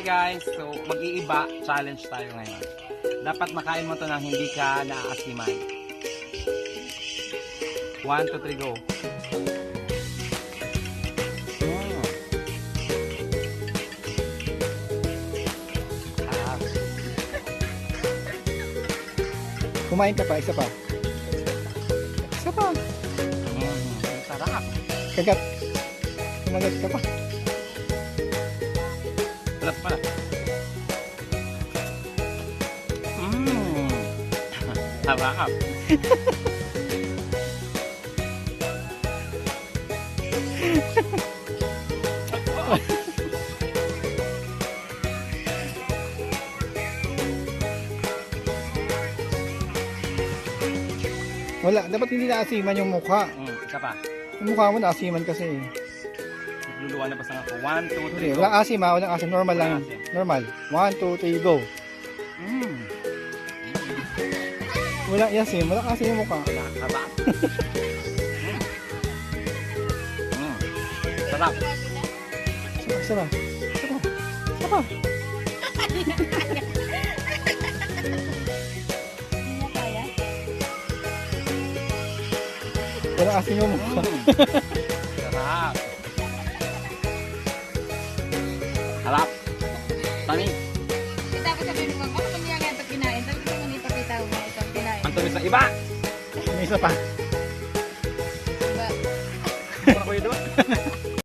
guys, so mag-iiba challenge tayo ngayon. Dapat makain mo to nang hindi ka naaasiman. 1, 2, 3, go. Kumain ka pa, isa pa. Isa pa. Sarap. Kagat. Kumagat ka pa. Sarap pala. Sarap. Wala, dapat hindi naasiman yung mukha. Isa pa. Yung mukha mo naasiman kasi. Luluwa na basta ako. 1, 2, 3, Hindi, go. walang asim ha, walang asim. Normal lang. Walang asim. Normal. 1, 2, 3, go. Walang asim, walang asim yung mukha. Sarap. Sarap. Isa pa. Isa pa. Isa pa. Walang asim yung mukha. Sarap. Harap. Tani. Dapat sabihin mo, ano kung niya nga ito kinain? Sabi ko nung ipakita mo ito kinain. Ang tumis na iba. May isa pa. Diba? Mura ko yun doon.